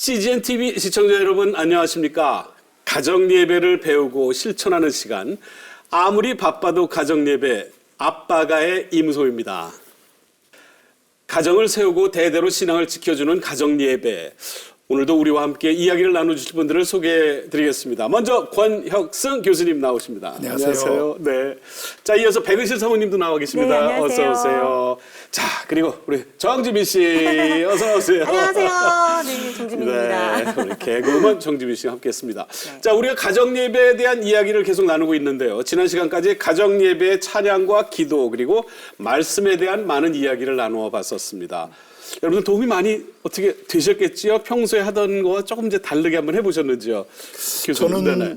CGN TV 시청자 여러분 안녕하십니까? 가정 예배를 배우고 실천하는 시간, 아무리 바빠도 가정 예배 아빠가의 이무소입니다. 가정을 세우고 대대로 신앙을 지켜주는 가정 예배. 오늘도 우리와 함께 이야기를 나눠주실 분들을 소개해드리겠습니다. 먼저 권혁승 교수님 나오십니다. 안녕하세요. 네. 자, 이어서 백은실 사모님도 나와 계십니다. 네, 안녕하세요. 어서 오세요. 자, 그리고 우리 정지민 씨 어서 오세요. 안녕하세요. 네, 정지민입니다. 네, 우리 개그우먼 정지민 씨와 함께했습니다. 네. 자, 우리가 가정 예배에 대한 이야기를 계속 나누고 있는데요. 지난 시간까지 가정 예배의 찬양과 기도 그리고 말씀에 대한 많은 이야기를 나누어 봤었습니다. 여러분 도움이 많이 어떻게 되셨겠지요? 평소에 하던 거와 조금 이제 다르게 한번 해보셨는지요? 교수님. 저는 네네.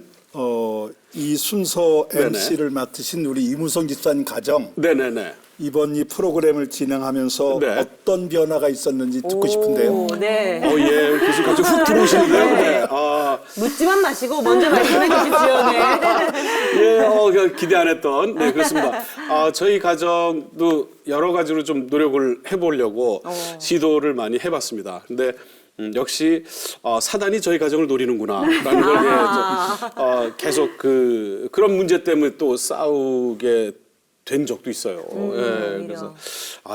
이 순서 MC를 네네. 맡으신 우리 이무성 집사님 가정 네네네. 이번 이 프로그램을 진행하면서 네. 어떤 변화가 있었는지 듣고 싶은데요. 네. 예, 우리 교수님 갑자기 훅 들어오시는데요. 네. 묻지만 마시고 먼저 말씀해 주십시오. 네. 예, 기대 안 했던. 네, 그렇습니다. 저희 가정도 여러 가지로 좀 노력을 해보려고 시도를 많이 해봤습니다. 근데 역시 사단이 저희 가정을 노리는구나라는 걸 계속 그런 문제 때문에 또 싸우게 된 적도 있어요. 예, 그래서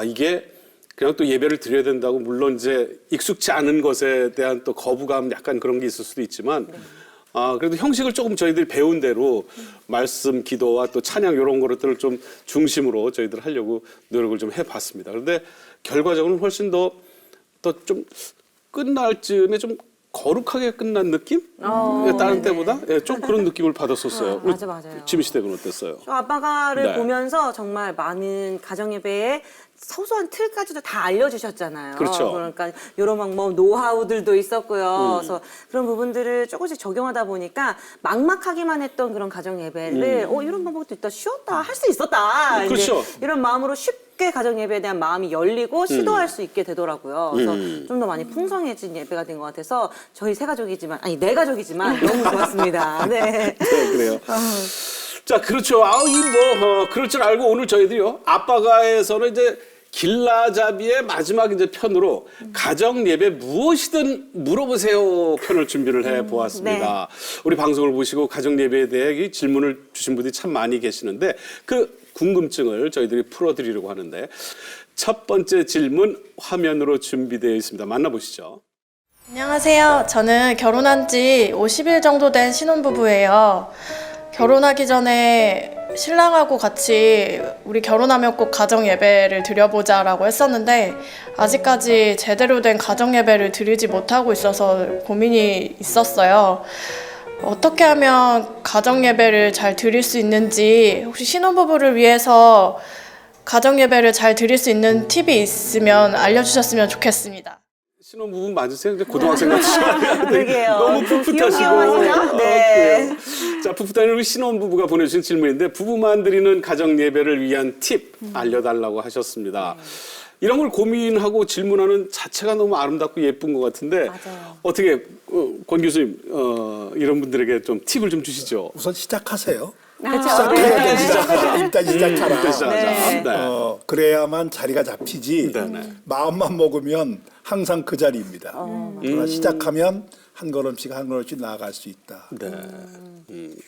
이게 그냥 또 예배를 드려야 된다고 물론 이제 익숙치 않은 것에 대한 또 거부감 약간 그런 게 있을 수도 있지만 그래도 형식을 조금 저희들이 배운 대로 말씀, 기도와 또 찬양 이런 것들을 좀 중심으로 저희들 하려고 노력을 좀 해봤습니다. 그런데 결과적으로는 훨씬 더 좀 끝날 즈음에 좀 거룩하게 끝난 느낌? 다른 때보다 좀 그런 느낌을 받았었어요. 맞아요. 지민 씨 댁은 어땠어요? 저 아빠가를 네. 보면서 정말 많은 가정 예배에 소소한 틀까지도 다 알려주셨잖아요. 그렇죠. 그러니까 이런 막 뭐 노하우들도 있었고요. 그래서 그런 부분들을 조금씩 적용하다 보니까 막막하기만 했던 그런 가정 예배를 이런 방법도 있다, 쉬웠다, 할 수 있었다. 이제 그렇죠. 이런 마음으로 쉽게 가정 예배에 대한 마음이 열리고 시도할 수 있게 되더라고요. 그래서 좀 더 많이 풍성해진 예배가 된 것 같아서 저희 세 가족이지만 네 가족이지만 너무 좋았습니다. 네. 네, 그래요. 자, 그렇죠. 그럴 줄 알고 오늘 저희들이요. 아빠가에서는 이제 길라잡이의 마지막 이제 편으로 가정 예배 무엇이든 물어보세요 편을 준비를 해 보았습니다. 우리 방송을 보시고 가정 예배에 대해 질문을 주신 분들이 참 많이 계시는데 그 궁금증을 저희들이 풀어드리려고 하는데 첫 번째 질문 화면으로 준비되어 있습니다. 만나보시죠. 안녕하세요. 저는 결혼한 지 50일 정도 된 신혼부부예요. 결혼하기 전에 신랑하고 같이 우리 결혼하면 꼭 가정 예배를 드려보자라고 했었는데 아직까지 제대로 된 가정 예배를 드리지 못하고 있어서 고민이 있었어요. 어떻게 하면 가정 예배를 잘 드릴 수 있는지 혹시 신혼부부를 위해서 가정 예배를 잘 드릴 수 있는 팁이 있으면 알려주셨으면 좋겠습니다. 신혼부부 맞으세요? 근데 고등학생 같으시죠? 그러게요. 너무 풋풋하시고. 귀여우시죠? 네. 자, 풋풋한 우리 신혼부부가 보내주신 질문인데 부부만 드리는 가정 예배를 위한 팁 알려달라고 하셨습니다. 이런 걸 고민하고 질문하는 자체가 너무 아름답고 예쁜 것 같은데 맞아요. 어떻게 권 교수님 이런 분들에게 좀 팁을 좀 주시죠. 우선 시작하세요. 그렇죠. 시작해야 시작하자. 일단 시작하라. 일단 시작하자. 네. 그래야만 자리가 잡히지. 네네. 마음만 먹으면 항상 그 자리입니다. 그러나 시작하면 한 걸음씩 한 걸음씩 나아갈 수 있다. 네.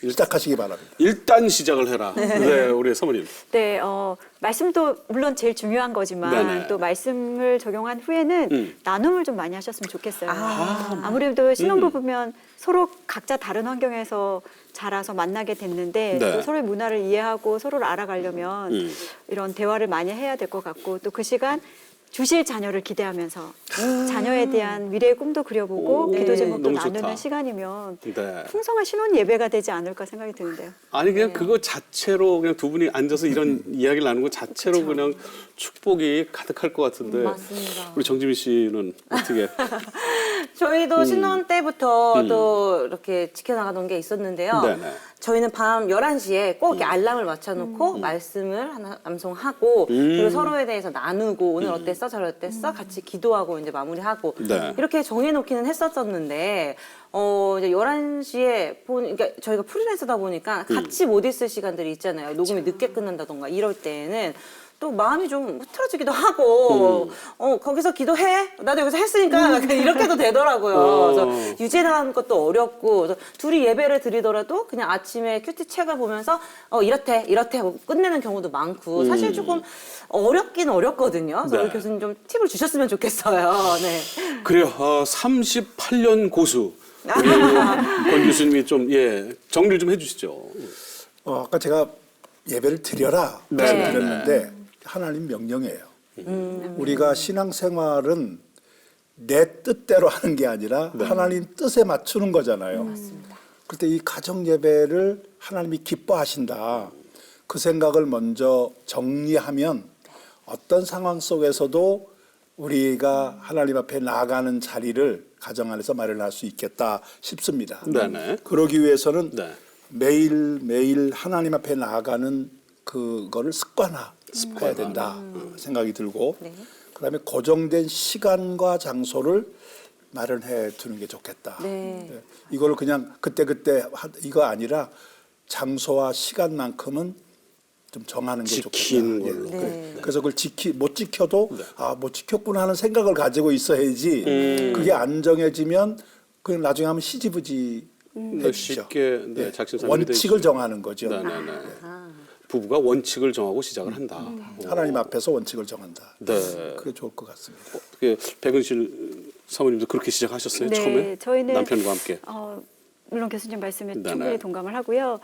시작하시기 바랍니다. 일단 시작을 해라. 네, 우리 사모님. 네, 말씀도 물론 제일 중요한 거지만 네네. 또 말씀을 적용한 후에는 나눔을 좀 많이 하셨으면 좋겠어요. 아무래도 신혼부부면 서로 각자 다른 환경에서 자라서 만나게 됐는데 네. 또 서로의 문화를 이해하고 서로를 알아가려면 이런 대화를 많이 해야 될 것 같고 또 그 시간 주실 자녀를 기대하면서 자녀에 대한 미래의 꿈도 그려보고 기도 제목도 너무 나누는 좋다. 시간이면 네. 풍성한 신혼 예배가 되지 않을까 생각이 드는데요. 아니 그냥 그거 자체로 그냥 두 분이 앉아서 이런 이야기를 나누는 것 자체로 그냥 축복이 가득할 것 같은데 맞습니다. 우리 정지민 씨는 어떻게? 저희도 신혼 때부터 또 이렇게 지켜나가던 게 있었는데요. 네네. 저희는 밤 11시에 꼭 이렇게 알람을 맞춰놓고 말씀을 하나 암송하고 그리고 서로에 대해서 나누고 오늘 어땠어? 저를 어땠어? 같이 기도하고 이제 마무리하고 네. 이렇게 정해놓기는 했었었는데 이제 11시에 그러니까 저희가 프리랜서다 보니까 같이 못 있을 시간들이 있잖아요. 녹음이 늦게 끝난다던가 이럴 때에는 또 마음이 좀 흐트러지기도 하고 거기서 기도해 나도 여기서 했으니까 약간 이렇게도 되더라고요. 그래서 유지하는 것도 어렵고 그래서 둘이 예배를 드리더라도 그냥 아침에 큐티 책을 보면서 이렇대 하고 끝내는 경우도 많고 사실 조금 어렵긴 어렵거든요. 그래서 네. 우리 교수님 좀 팁을 주셨으면 좋겠어요. 네. 그래요. 38년 고수 우리 권 교수님이 좀 정리를 좀 해주시죠. 아까 제가 예배를 드려라 네. 말씀드렸는데 하나님 명령이에요. 우리가 신앙생활은 내 뜻대로 하는 게 아니라 하나님 뜻에 맞추는 거잖아요. 그럴 때 이 가정 예배를 하나님이 기뻐하신다. 그 생각을 먼저 정리하면 어떤 상황 속에서도 우리가 하나님 앞에 나아가는 자리를 가정 안에서 마련할 수 있겠다 싶습니다. 네네. 그러기 위해서는 네. 매일 하나님 앞에 나아가는 그거를 습관화해야 된다 생각이 들고 그다음에 고정된 시간과 장소를 마련해 두는 게 좋겠다. 네. 이걸 그냥 그때 이거 아니라 장소와 시간만큼은 좀 정하는 게 지키는 좋겠다. 걸로. 네. 그래서 그걸 못 지켜도 못 지켰구나 하는 생각을 가지고 있어야지. 그게 안 정해지면 그냥 나중에 하면 시지부지 해지죠. 쉽게 작심삼일이 원칙을 정하는 거죠. 네네네. 부부가 원칙을 정하고 시작을 한다. 하나님 앞에서 원칙을 정한다. 네. 그게 좋을 것 같습니다. 백은실 사모님도 그렇게 시작하셨어요? 네, 처음에? 저희는 남편과 함께. 물론 교수님 말씀에 네네. 충분히 동감을 하고요.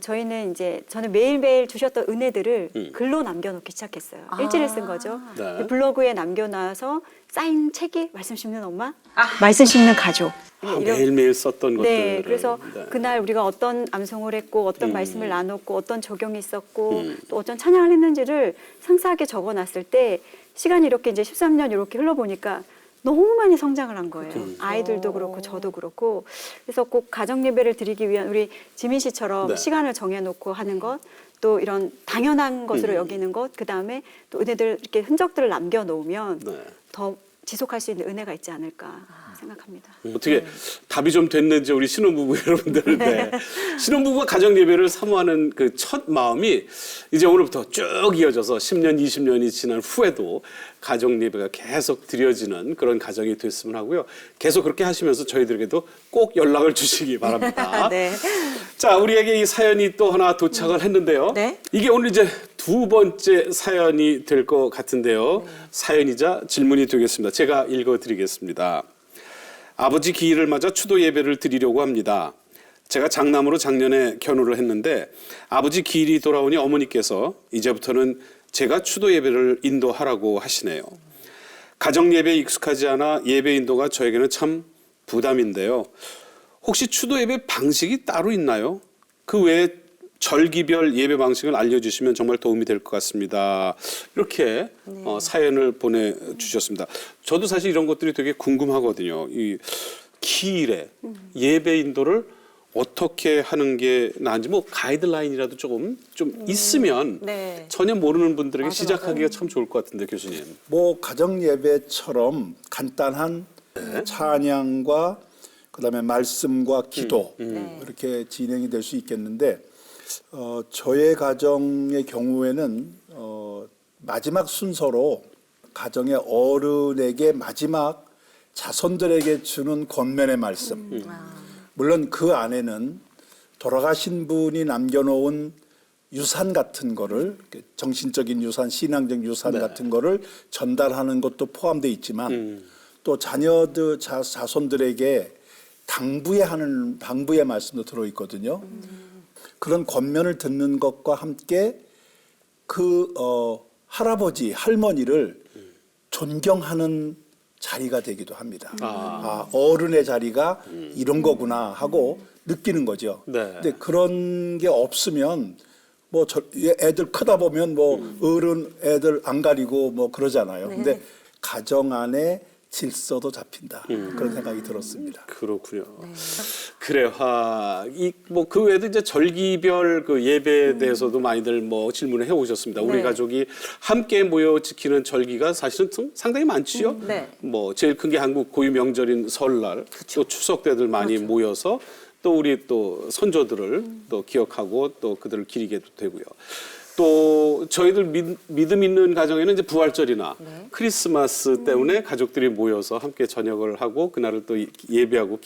저희는 저는 매일매일 주셨던 은혜들을 글로 남겨놓기 시작했어요. 일지를 쓴 거죠. 네. 블로그에 남겨놔서 쌓인 책이 말씀 씹는 엄마, 말씀 씹는 가족. 매일매일 썼던 것들. 네, 그래서 그날 우리가 어떤 암송을 했고 어떤 말씀을 나눴고 어떤 적용이 있었고 또 어떤 찬양을 했는지를 상세하게 적어놨을 때 시간이 이렇게 이제 13년 이렇게 흘러보니까 너무 많이 성장을 한 거예요. 아이들도 그렇고 저도 그렇고. 그래서 꼭 가정 예배를 드리기 위한 우리 지민 씨처럼 네. 시간을 정해놓고 하는 것, 또 이런 당연한 것으로 여기는 것, 그 다음에 또 은혜들 이렇게 흔적들을 남겨놓으면 네. 더 지속할 수 있는 은혜가 있지 않을까 생각합니다. 어떻게 답이 좀 됐는지 우리 신혼부부 여러분들은 신혼부부가 가정 예배를 사모하는 그 첫 마음이 이제 오늘부터 쭉 이어져서 10년, 20년이 지난 후에도 가정 예배가 계속 드려지는 그런 가정이 됐으면 하고요. 계속 그렇게 하시면서 저희들에게도 꼭 연락을 주시기 바랍니다. 네. 자, 우리에게 이 사연이 또 하나 도착을 했는데요. 네. 이게 오늘 이제 두 번째 사연이 될 것 같은데요. 사연이자 질문이 되겠습니다. 제가 읽어드리겠습니다. 아버지 기일을 맞아 추도 예배를 드리려고 합니다. 제가 장남으로 작년에 결혼을 했는데 아버지 기일이 돌아오니 어머니께서 이제부터는 제가 추도 예배를 인도하라고 하시네요. 가정 예배에 익숙하지 않아 예배 인도가 저에게는 참 부담인데요. 혹시 추도 예배 방식이 따로 있나요? 그 외에 절기별 예배 방식을 알려주시면 정말 도움이 될 것 같습니다. 이렇게 사연을 보내주셨습니다. 저도 사실 이런 것들이 되게 궁금하거든요. 이 기일에 예배 인도를 어떻게 하는 게 나은지 뭐 가이드라인이라도 좀 있으면 네. 전혀 모르는 분들에게 시작하기가 참 좋을 것 같은데 교수님. 뭐 가정 예배처럼 간단한 찬양과 그다음에 말씀과 기도 이렇게 진행이 될 수 있겠는데 저의 가정의 경우에는 마지막 순서로 가정의 어른에게 마지막 자손들에게 주는 권면의 말씀. 물론 그 안에는 돌아가신 분이 남겨놓은 유산 같은 거를 정신적인 유산, 신앙적 유산 같은 거를 전달하는 것도 포함되어 있지만 또 자녀들, 자손들에게 당부의 말씀도 들어있거든요. 그런 권면을 듣는 것과 함께 그 할아버지, 할머니를 존경하는 자리가 되기도 합니다. 어른의 자리가 이런 거구나 하고 느끼는 거죠. 네. 근데 그런 게 없으면 뭐 애들 크다 보면 뭐 어른 애들 안 가리고 뭐 그러잖아요. 근데 가정 안에 질서도 잡힌다. 그런 생각이 들었습니다. 그렇군요. 그래요. 뭐 그 외에도 이제 절기별 그 예배에 대해서도 많이들 뭐 질문을 해 오셨습니다. 우리 가족이 함께 모여 지키는 절기가 사실은 상당히 많지요. 네. 뭐 제일 큰 게 한국 고유 명절인 설날, 또 추석 때들 많이 모여서 또 우리 또 선조들을 또 기억하고 또 그들을 기리게도 되고요. 또 저희들 믿음 있는 가정에는 이제 부활절이나 크리스마스 때문에 가족들이 모여서 함께 저녁을 하고 그날을 또 예배하고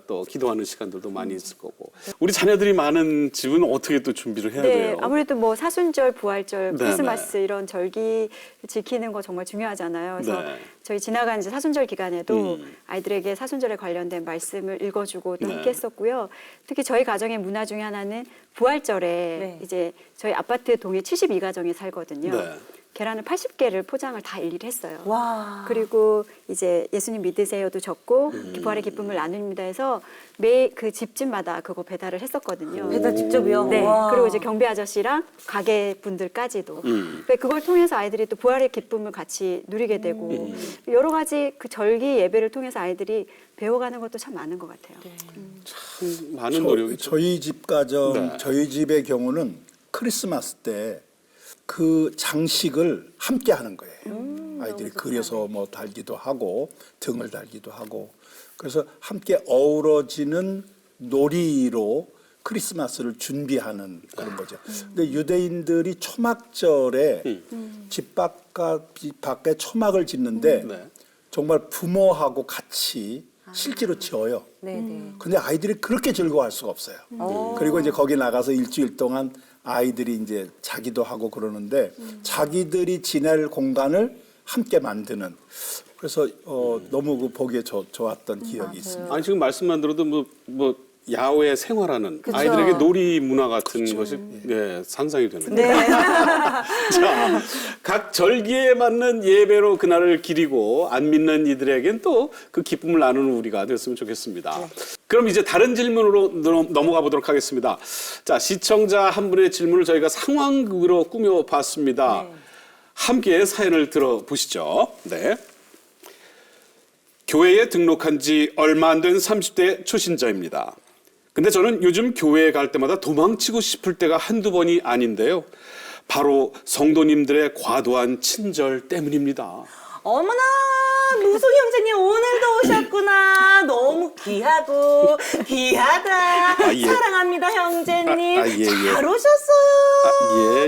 또 기도하는 시간들도 많이 있을 거고 우리 자녀들이 많은 집은 어떻게 또 준비를 해야 네, 돼요? 아무래도 뭐 사순절, 부활절, 네, 크리스마스 이런 절기 지키는 거 정말 중요하잖아요. 그래서 네. 저희 지나간 이제 사순절 기간에도 아이들에게 사순절에 관련된 말씀을 읽어주고 또 네. 함께 했었고요. 특히 저희 가정의 문화 중에 하나는 부활절에 네. 이제 저희 아파트 동에 72가정이 살거든요. 네. 계란을 80개를 포장을 다 일일이 했어요. 와. 그리고 이제 예수님 믿으세요도 적고 부활의 기쁨을 나눕니다 해서 매 그 집집마다 그거 배달을 했었거든요. 배달 직접이요? 네. 와. 그리고 이제 경비 아저씨랑 가게 분들까지도. 그러니까 그걸 통해서 아이들이 또 부활의 기쁨을 같이 누리게 되고 여러 가지 그 절기 예배를 통해서 아이들이 배워가는 것도 참 많은 것 같아요. 참 많은 노력이 저희 집 가정, 네. 저희 집의 경우는 크리스마스 때 그 장식을 함께 하는 거예요. 아이들이 그려서 뭐 달기도 하고 등을 달기도 하고 그래서 함께 어우러지는 놀이로 크리스마스를 준비하는 그런 거죠. 근데 유대인들이 초막절에 집 밖에 초막을 짓는데 네. 정말 부모하고 같이 실제로 지어요. 네네. 근데 아이들이 그렇게 즐거워할 수가 없어요. 그리고 이제 거기 나가서 일주일 동안 아이들이 이제 자기도 하고 그러는데 자기들이 지낼 공간을 함께 만드는 그래서 너무 그 보기에 좋았던 기억이 있습니다. 아니 지금 말씀만 들어도 뭐 야외 생활하는 그쵸. 아이들에게 놀이 문화 같은 것이 예, 상상이 되는데. 네. 자, 각 절기에 맞는 예배로 그날을 기리고 안 믿는 이들에겐 또 그 기쁨을 나누는 우리가 되었으면 좋겠습니다. 그럼 이제 다른 질문으로 넘어가 보도록 하겠습니다. 자, 시청자 한 분의 질문을 저희가 상황극으로 꾸며봤습니다. 함께 사연을 들어보시죠. 네. 교회에 등록한 지 얼마 안 된 30대 초신자입니다. 근데 저는 요즘 교회에 갈 때마다 도망치고 싶을 때가 한두 번이 아닌데요. 바로 성도님들의 과도한 친절 때문입니다. 어머나 무송 형제님 오늘도 오셨구나. 너무 귀하고 귀하다. 예. 사랑합니다 형제님. 예. 잘 오셨어요.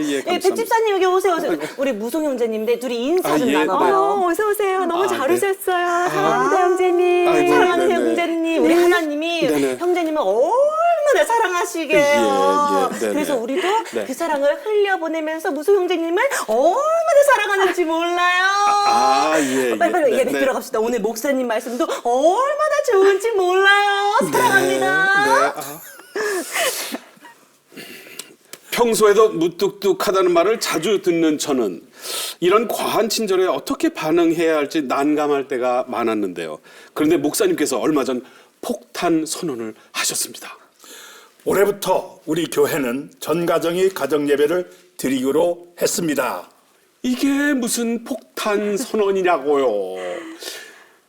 예, 감사합니다. 백집사님 여기 오세요. 우리 무송 형제님인데 둘이 인사 좀 예, 나눠봐요. 어서 오세요. 너무 잘 네. 오셨어요. 사랑합니다, 형제님. 아이고, 사랑하는 네네. 형제님, 우리 하나님이 네네. 형제님을 얼마나 사랑하시게요. 예, 네네. 그래서 우리도 네. 그 사랑을 흘려보내면서 무소 형제님을 얼마나 사랑하는지 몰라요. 예. 빨리 네, 예배 네. 들어갑시다. 오늘 목사님 말씀도 얼마나 좋은지 몰라요. 사랑합니다. 평소에도 무뚝뚝하다는 말을 자주 듣는 저는 이런 과한 친절에 어떻게 반응해야 할지 난감할 때가 많았는데요. 그런데 목사님께서 얼마 전 폭탄 선언을 하셨습니다. 올해부터 우리 교회는 전 가정이 가정 예배를 드리기로 했습니다. 이게 무슨 폭탄 선언이냐고요.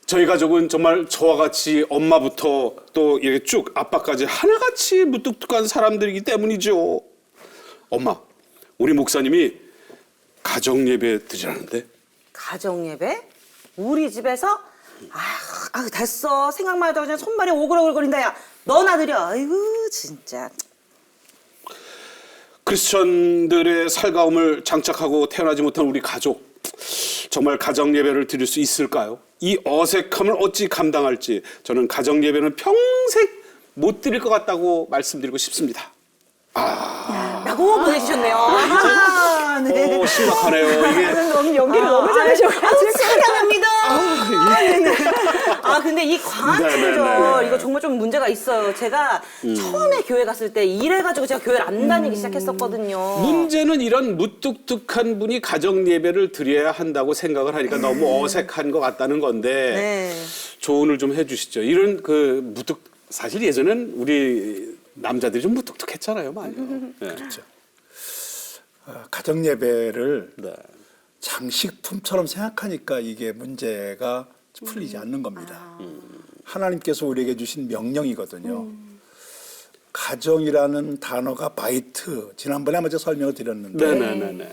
저희 가족은 정말 저와 같이 엄마부터 또 이렇게 쭉 아빠까지 하나같이 무뚝뚝한 사람들이기 때문이죠. 엄마, 우리 목사님이 가정 예배 드리라는데. 가정 예배? 우리 집에서? 아유 됐어. 생각만 해도 그냥 손발이 오글오글거린다. 야, 너나 드려. 아이고 진짜. 크리스천들의 살가움을 장착하고 태어나지 못한 우리 가족, 정말 가정 예배를 드릴 수 있을까요? 이 어색함을 어찌 감당할지 저는 가정 예배는 평생 못 드릴 것 같다고 말씀드리고 싶습니다. 라고 보내주셨네요. 아, 네. 심각하네요. 이게 너무 연기를 너무 잘하셔가지고. 사랑합니다. 네네. 근데 이 과한 네네네. 친절 이거 정말 좀 문제가 있어요. 제가 처음에 교회 갔을 때 이래가지고 제가 교회를 안 다니기 시작했었거든요. 문제는 이런 무뚝뚝한 분이 가정 예배를 드려야 한다고 생각을 하니까 너무 어색한 것 같다는 건데 네. 조언을 좀 해주시죠. 이런 사실 예전엔 우리 남자들이 좀 무뚝뚝했잖아요, 많이. 네. 그렇죠. 가정 예배를 네. 장식품처럼 생각하니까 이게 문제가 풀리지 않는 겁니다. 하나님께서 우리에게 주신 명령이거든요. 가정이라는 단어가 바이트, 지난번에 먼저 설명을 드렸는데 네네네.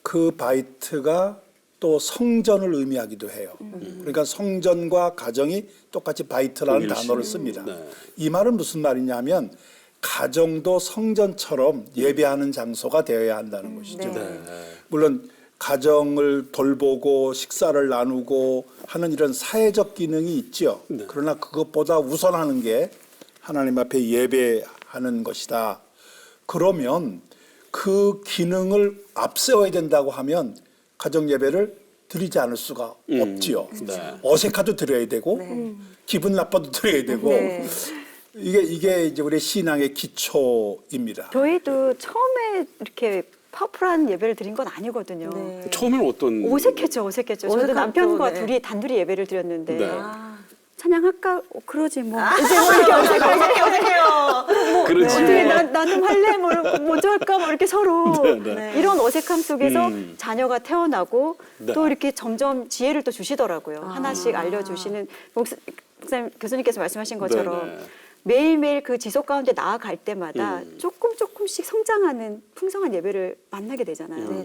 그 바이트가 또 성전을 의미하기도 해요. 그러니까 성전과 가정이 똑같이 바이트라는 동일시. 단어를 씁니다. 네. 이 말은 무슨 말이냐면 가정도 성전처럼 예배하는 장소가 되어야 한다는 것이죠. 네. 물론 가정을 돌보고 식사를 나누고 하는 이런 사회적 기능이 있죠. 그러나 그것보다 우선하는 게 하나님 앞에 예배하는 것이다. 그러면 그 기능을 앞세워야 된다고 하면 가정 예배를 드리지 않을 수가 없지요. 네. 어색해도 드려야 되고 기분 나빠도 드려야 되고 네. 이게 이제 우리 신앙의 기초입니다. 저희도 처음에 이렇게 파워풀한 예배를 드린 건 아니거든요. 네. 처음에는 어떤 어색했죠. 저도 어색하죠, 남편과 네. 둘이 단둘이 예배를 드렸는데 네. 찬양할까? 그러지 뭐. 이제 뭐 이렇게 어색해요. 그렇지. 어떻게 나 좀 할래? 뭐 먼저 할까? 뭐 이렇게 서로 네. 이런 어색함 속에서 자녀가 태어나고 네. 또 이렇게 점점 지혜를 또 주시더라고요. 하나씩 알려주시는 목사님 교수님께서 말씀하신 것처럼 네, 네. 매일매일 그 지속 가운데 나아갈 때마다 조금씩 성장하는 풍성한 예배를 만나게 되잖아요.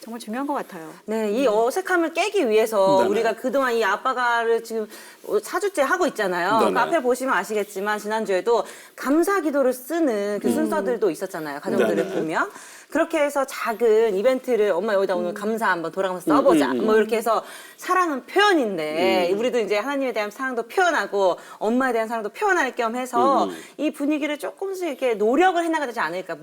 정말 중요한 것 같아요. 네, 이 어색함을 깨기 위해서 네네. 우리가 그동안 이 아빠가를 지금 4주째 하고 있잖아요. 네네. 그 앞에 보시면 아시겠지만 지난주에도 감사 기도를 쓰는 그 순서들도 있었잖아요. 가정들을 네네. 보면. 그렇게 해서 작은 이벤트를 엄마 여기다 오늘 감사 한번 돌아가면서 써보자. 뭐 이렇게 해서 사랑은 표현인데 우리도 이제 하나님에 대한 사랑도 표현하고 엄마에 대한 사랑도 표현할 겸 해서 이 분위기를 조금씩 이렇게 노력을 해나가야 되지 않을까.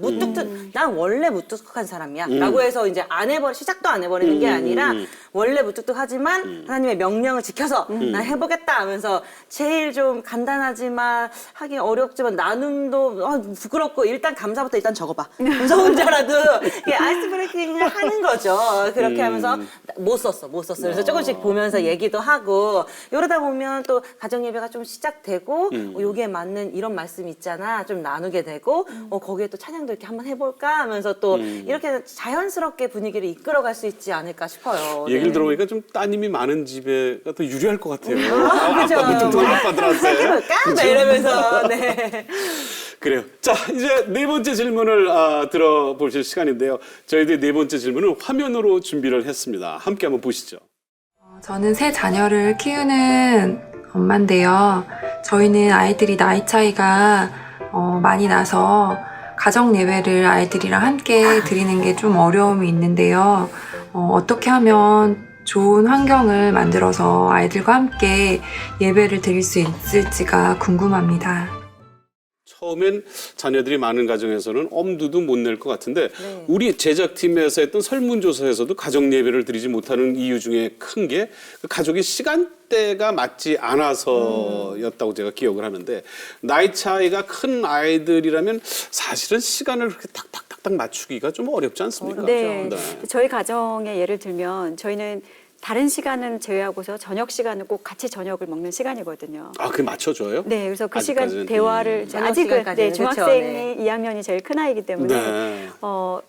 난 원래 무뚝뚝한 사람이야. 라고 해서 이제 시작도 안 해버리는 게 아니라 원래 무뚝뚝하지만 하나님의 명령을 지켜서 난 해보겠다 하면서 제일 좀 간단하지만 하기 어렵지만 나눔도 부끄럽고 일단 감사부터 일단 적어봐. 그래서 혼자라도 이게 아이스 브레이킹을 하는 거죠. 그렇게 하면서 못 썼어. 그래서 조금씩 보면서 얘기도 하고 이러다 보면 또 가정 예배가 좀 시작되고 여기에 맞는 이런 말씀 있잖아. 좀 나누게 되고 거기에 또 찬양도 이렇게 한번 해볼까 하면서 또 이렇게 자연스럽게 분위기를 이끌어갈 수 있지 않을까 싶어요. 얘기를 들어보니까 좀 따님이 많은 집에가 더 유리할 것 같아요. 그죠. 아빠 무뚝뚝한 아빠들한테. 해볼까? 막 이러면서 네. 그래요. 자, 이제 네 번째 질문을 들어보실 시간인데요. 저희들이 네 번째 질문을 화면으로 준비를 했습니다. 함께 한번 보시죠. 저는 세 자녀를 키우는 엄마인데요. 저희는 아이들이 나이 차이가 많이 나서 가정 예배를 아이들이랑 함께 드리는 게 좀 어려움이 있는데요. 어떻게 하면 좋은 환경을 만들어서 아이들과 함께 예배를 드릴 수 있을지가 궁금합니다. 처음엔 자녀들이 많은 가정에서는 엄두도 못 낼 것 같은데 네. 우리 제작팀에서 했던 설문조사에서도 가정 예배를 드리지 못하는 이유 중에 큰 게 그 가족의 시간대가 맞지 않아서였다고 제가 기억을 하는데 나이 차이가 큰 아이들이라면 사실은 시간을 그렇게 탁탁탁탁 맞추기가 좀 어렵지 않습니까? 네. 저희 가정의 예를 들면 저희는 다른 시간은 제외하고서 저녁 시간은 꼭 같이 저녁을 먹는 시간이거든요. 아, 그게 맞춰줘요? 네, 그래서 그 아직까지는? 시간 대화를 저녁 아직은 시간까지는, 중학생이 그쵸, 2학년이 제일 큰 아이기 때문에 네.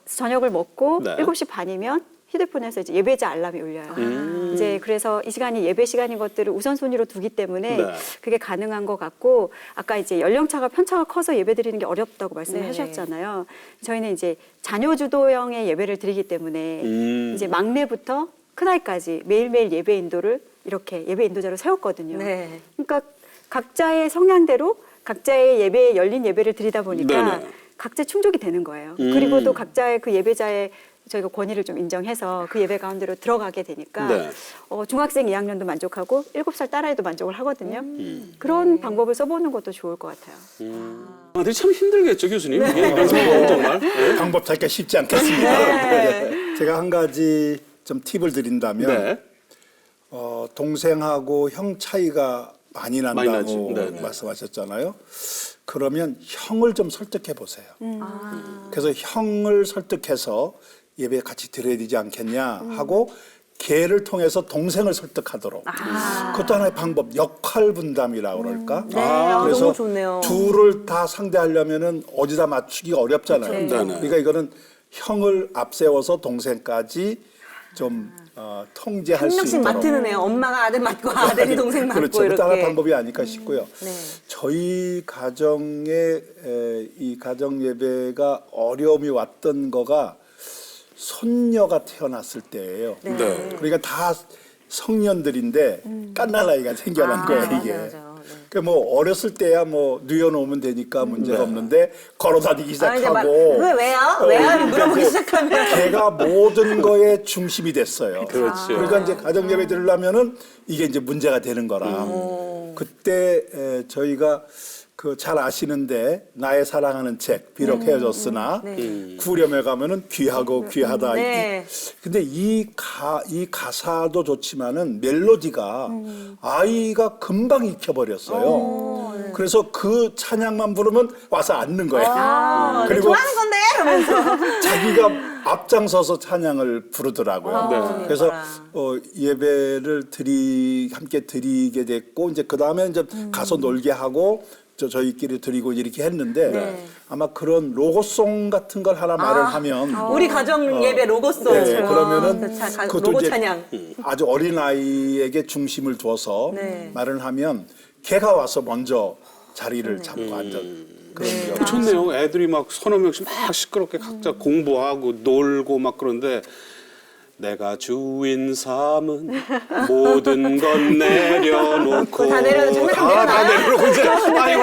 저녁을 먹고 네. 7시 반이면 휴대폰에서 이제 예배자 알람이 울려요. 이제 그래서 이 시간이 예배 시간인 것들을 우선순위로 두기 때문에 네. 그게 가능한 것 같고 아까 이제 연령차가 편차가 커서 예배 드리는 게 어렵다고 말씀을 네네. 하셨잖아요. 저희는 이제 자녀 주도형의 예배를 드리기 때문에 이제 막내부터 큰아이까지 매일매일 예배 인도를 이렇게 예배 인도자로 세웠거든요. 네. 그러니까 각자의 성향대로 각자의 예배에 열린 예배를 드리다 보니까 네네. 각자 충족이 되는 거예요. 그리고 또 각자의 그 예배자의 저희가 권위를 좀 인정해서 그 예배 가운데로 들어가게 되니까 네. 중학생 2학년도 만족하고 7살 딸아이도 만족을 하거든요. 그런 방법을 써보는 것도 좋을 것 같아요. 아들이 참 힘들겠죠, 교수님? 이게 이런 상황은 정말. 네. 방법 찾기가 쉽지 않겠습니다. 네. 제가 한 가지 좀 팁을 드린다면 네. 동생하고 형 차이가 많이 많이 나지. 난다고 네, 네. 말씀하셨잖아요. 그러면 형을 좀 설득해 보세요. 그래서 형을 설득해서 예배 같이 드려야 되지 않겠냐 하고 걔를 통해서 동생을 설득하도록. 그것도 하나의 방법, 역할 분담이라고 그럴까? 네, 너무 좋네요. 둘을 다 상대하려면은 어디다 맞추기가 어렵잖아요. 그렇죠. 네네. 그러니까 이거는 형을 앞세워서 동생까지 좀 통제할 한 수 명씩 있도록. 맡는 애요. 엄마가 아들 맡고 아들이 동생 맡고 그렇죠. 이렇게. 그것도 하나의 방법이 아닐까 싶고요. 네. 저희 가정에 이 가정 예배가 어려움이 왔던 거가 손녀가 태어났을 때예요. 네. 네. 그러니까 다 성년들인데 깐날 아이가 생겨난 거예요, 이게. 맞아요. 그 뭐 어렸을 때야 뭐 누워놓으면 되니까 문제가 없는데 걸어다니기 이제 막 시작하고 그게 왜요? 왜요? 물어보기 시작하면 걔가 모든 거의 중심이 됐어요. 그렇죠. 그러니까 이제 가정 예배 드리려면은 이게 이제 문제가 되는 거라. 그때 저희가 그 잘 아시는데 나의 사랑하는 책 비록 헤어졌으나 구렴에 가면은 귀하고 귀하다. 네. 근데 이 가사도 좋지만은 멜로디가 아이가 금방 익혀버렸어요. 그래서 그 찬양만 부르면 와서 앉는 거예요. 그리고 좋아하는 건데 이러면서 자기가 앞장서서 찬양을 부르더라고요. 그래서 예배를 함께 드리게 됐고 이제 그 다음에 이제 가서 놀게 하고 저희끼리 드리고 이렇게 했는데 아마 그런 로고송 같은 걸 하나 말을 하면 우리 가정 예배 로고송. 네, 그러면은 그것도 로고 이제 찬양. 아주 어린 아이에게 중심을 두어서 말을 하면 걔가 와서 먼저 자리를 잡고 앉은 그런 경우. 좋네요. 애들이 막 서너 명씩 막 시끄럽게 각자 공부하고 놀고 막 그런데 내가 주인 삼은 모든 건 내려놓고 다 내려놓고 다 내려놓고 이제 아이고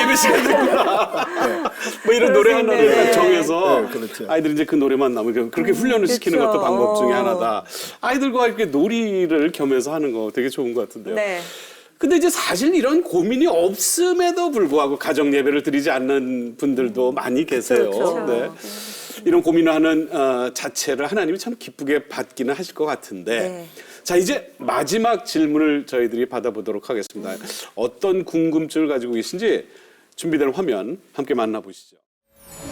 예배 시간 됐구나. 뭐 이런 노래 하나를 정해서 그렇죠. 아이들이 이제 그 노래만 나오면 그렇게 훈련을 시키는 것도 방법 중에 하나다. 아이들과 이렇게 놀이를 겸해서 하는 거 되게 좋은 것 같은데요. 네. 근데 이제 사실 이런 고민이 없음에도 불구하고 가정 예배를 드리지 않는 분들도 많이 계세요. 그렇죠. 네. 이런 고민을 하는 자체를 하나님이 참 기쁘게 받기는 하실 것 같은데 네. 자 이제 마지막 질문을 저희들이 받아보도록 하겠습니다. 어떤 궁금증을 가지고 계신지 준비된 화면 함께 만나보시죠.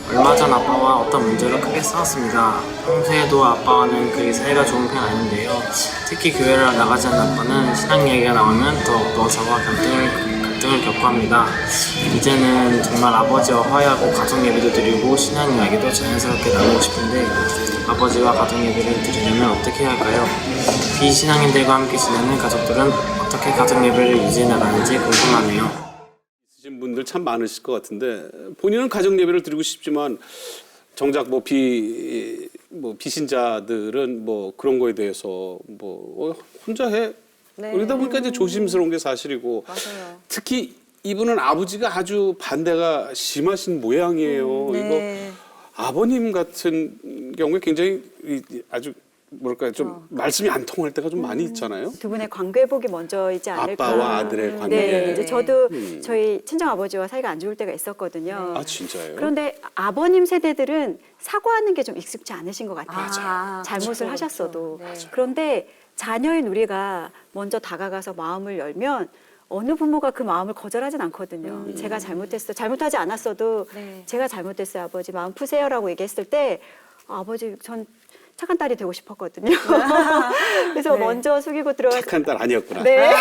얼마 전 아빠와 어떤 문제로 크게 싸웠습니다. 평소에도 아빠와는 그리 사이가 좋은 편 아닌데요. 특히 교회를 나가지 않는 아빠는 신앙 얘기가 나오면 더욱더 저와 갈등을 겪고 합니다. 이제는 정말 아버지와 화해하고 가정 예배도 드리고 신앙 이야기도 자연스럽게 나누고 싶은데 아버지와 가정 예배를 드리려면 어떻게 해야 할까요? 비신앙인들과 함께 지내는 가족들은 어떻게 가정 예배를 유지해 나가는지 궁금하네요. 있으신 분들 참 많으실 것 같은데 본인은 가정 예배를 드리고 싶지만 정작 비신자들은 뭐 그런 거에 대해서 혼자 해. 네. 그러다 보니까 이제 조심스러운 게 사실이고 맞아요. 특히 이분은 아버지가 아주 반대가 심하신 모양이에요. 네. 이거 아버님 같은 경우에 굉장히 아주 뭐랄까요 좀 말씀이 안 통할 때가 좀 많이 있잖아요. 두 분의 관계 회복이 먼저이지 않을까. 아빠와 아들의 관계. 네, 이제 저도 저희 친정 아버지와 사이가 안 좋을 때가 있었거든요. 아 진짜요? 그런데 아버님 세대들은 사과하는 게 좀 익숙지 않으신 것 같아요. 아, 잘못을 그렇죠, 하셨어도. 그렇죠. 네. 그런데 자녀인 우리가 먼저 다가가서 마음을 열면 어느 부모가 그 마음을 거절하진 않거든요. 제가 잘못했어. 잘못하지 않았어도 네. 제가 잘못했어요. 아버지 마음 푸세요라고 얘기했을 때 아버지 전 착한 딸이 되고 싶었거든요. 그래서 네. 먼저 숙이고 들어가서 착한 딸 아니었구나. 네.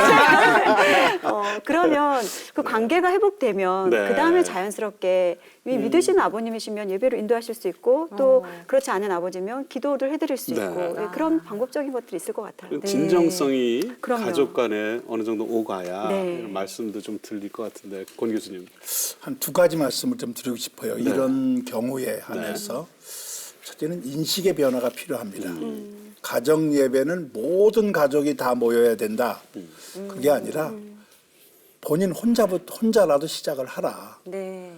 그러면 그 관계가 회복되면 네. 그 다음에 자연스럽게 믿으시는 아버님이시면 예배로 인도하실 수 있고 또 그렇지 않은 아버지면 기도를 해드릴 수 네. 있고 그런 방법적인 것들이 있을 것 같아요. 진정성이 그럼요. 가족 간에 어느 정도 오가야 네. 이런 말씀도 좀 들릴 것 같은데 권 교수님. 한 두 가지 말씀을 좀 드리고 싶어요. 이런 경우에 한해서 첫째는 인식의 변화가 필요합니다. 가정 예배는 모든 가족이 다 모여야 된다. 그게 아니라 본인 혼자라도 시작을 하라. 네.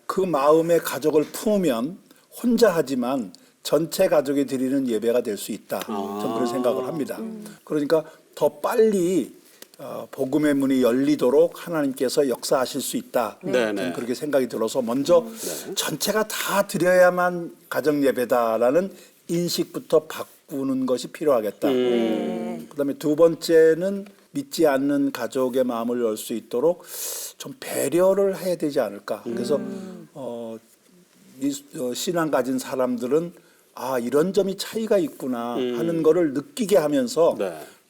그 마음의 가족을 품으면 혼자 하지만 전체 가족이 드리는 예배가 될 수 있다. 저는 그런 생각을 합니다. 그러니까 더 빨리 복음의 문이 열리도록 하나님께서 역사하실 수 있다. 저는 그렇게 생각이 들어서 먼저 전체가 다 드려야만 가정 예배다라는 인식부터 바꾸는 것이 필요하겠다. 그다음에 두 번째는 믿지 않는 가족의 마음을 열 수 있도록 좀 배려를 해야 되지 않을까. 그래서 신앙 가진 사람들은 이런 점이 차이가 있구나 하는 거를 느끼게 하면서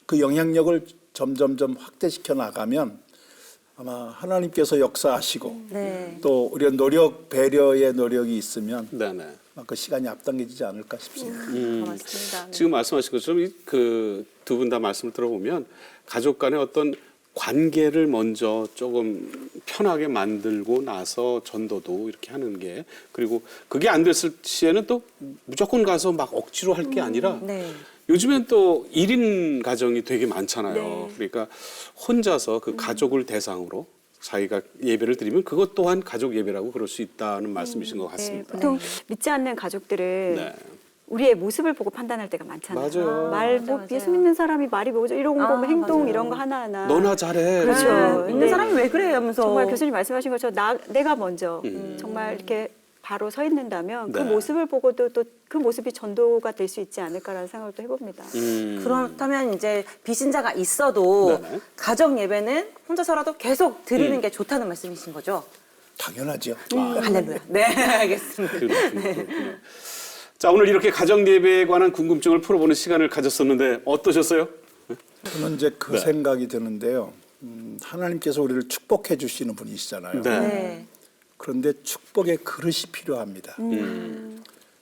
그 영향력을 점점점 확대시켜 나가면 아마 하나님께서 역사하시고 또 우리가 배려의 노력이 있으면 그 시간이 앞당겨지지 않을까 싶습니다. 맞습니다. 지금 말씀하신 것처럼 그 두 분 다 말씀을 들어보면 가족 간의 어떤 관계를 먼저 조금 편하게 만들고 나서 전도도 이렇게 하는 게, 그리고 그게 안 됐을 시에는 또 무조건 가서 막 억지로 할 게 아니라 네. 요즘엔 또 1인 가정이 되게 많잖아요. 네. 그러니까 혼자서 그 가족을 대상으로 자기가 예배를 드리면 그것 또한 가족 예배라고 그럴 수 있다는 말씀이신 것 네, 같습니다. 보통 믿지 않는 가족들은 네. 우리의 모습을 보고 판단할 때가 많잖아요. 맞아요. 말, 뭐, 맞아, 예수 믿는 사람이 말이 뭐죠? 이런 거, 뭐 행동 맞아요. 이런 거 하나하나. 너나 잘해. 그렇죠. 믿는 네. 사람이 왜 그래 하면서 정말 교수님 말씀하신 것처럼 내가 먼저 정말 이렇게 바로 서 있는다면 그 네. 모습을 보고도 또 그 모습이 전도가 될 수 있지 않을까라는 생각도 해봅니다. 그렇다면 이제 비신자가 있어도 네네. 가정 예배는 혼자서라도 계속 드리는 게 좋다는 말씀이신 거죠? 당연하죠. 할렐루야. 네, 알겠습니다. 그렇군요. 자, 오늘 이렇게 가정 예배에 관한 궁금증을 풀어보는 시간을 가졌었는데 어떠셨어요? 저는 이제 그 네. 생각이 드는데요. 하나님께서 우리를 축복해 주시는 분이시잖아요. 네. 네. 그런데 축복의 그릇이 필요합니다.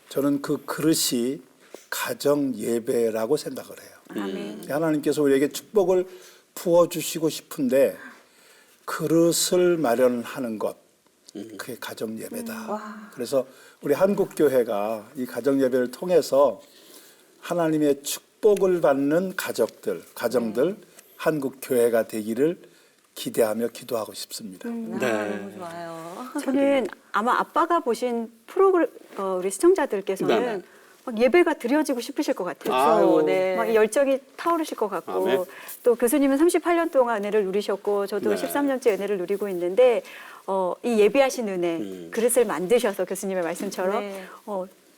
저는 그 그릇이 가정 예배라고 생각을 해요. 아멘. 하나님께서 우리에게 축복을 부어주시고 싶은데 그릇을 마련하는 것, 그게 가정 예배다. 그래서 우리 한국 교회가 이 가정 예배를 통해서 하나님의 축복을 받는 가정들, 한국 교회가 되기를 기대하며 기도하고 싶습니다. 네. 좋아요. 저는 아마 아빠가 보신 프로그램 우리 시청자들께서는 네네. 막 예배가 드려지고 싶으실 것 같아요. 아유. 네. 막 열정이 타오르실 것 같고 아멘. 또 교수님은 38년 동안 은혜를 누리셨고 저도 네. 13년째 은혜를 누리고 있는데 이 예비하신 은혜 그릇을 만드셔서 교수님의 말씀처럼 네.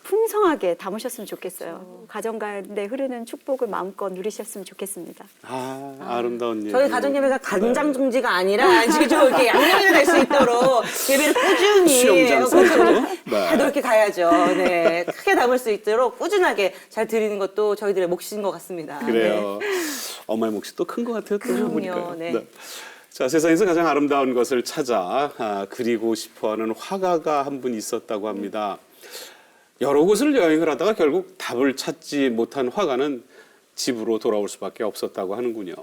풍성하게 담으셨으면 좋겠어요. 가정 가운데 흐르는 축복을 마음껏 누리셨으면 좋겠습니다. 아름다운 예배. 저희 가정 예배가 간장중지가 아니라 지금 좀 이렇게 양념이 될 수 있도록 예배를 꾸준히 수영장처럼. 네. 이렇게 가야죠. 네, 크게 담을 수 있도록 꾸준하게 잘 드리는 것도 저희들의 몫인 것 같습니다. 그래요. 엄마의 몫이 또 큰 것 같아요. 또 그럼요, 보니까요. 네. 자, 세상에서 가장 아름다운 것을 찾아 그리고 싶어하는 화가가 한 분 있었다고 합니다. 여러 곳을 여행을 하다가 결국 답을 찾지 못한 화가는 집으로 돌아올 수밖에 없었다고 하는군요.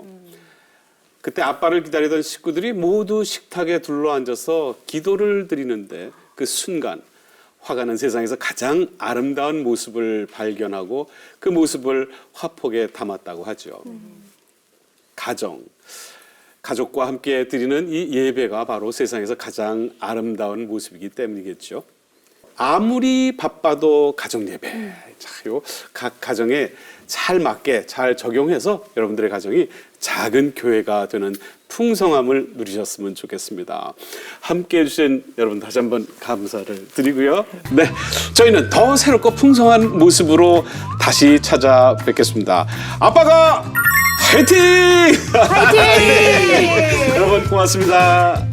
그때 아빠를 기다리던 식구들이 모두 식탁에 둘러앉아서 기도를 드리는데 그 순간 화가는 세상에서 가장 아름다운 모습을 발견하고 그 모습을 화폭에 담았다고 하죠. 가족과 함께 드리는 이 예배가 바로 세상에서 가장 아름다운 모습이기 때문이겠죠. 아무리 바빠도 가정 예배. 자, 요 각 가정에 잘 맞게 잘 적용해서 여러분들의 가정이 작은 교회가 되는 풍성함을 누리셨으면 좋겠습니다. 함께 해주신 여러분 다시 한번 감사를 드리고요. 네, 저희는 더 새롭고 풍성한 모습으로 다시 찾아뵙겠습니다. 아빠가 화이팅! 화이팅! 여러분 고맙습니다.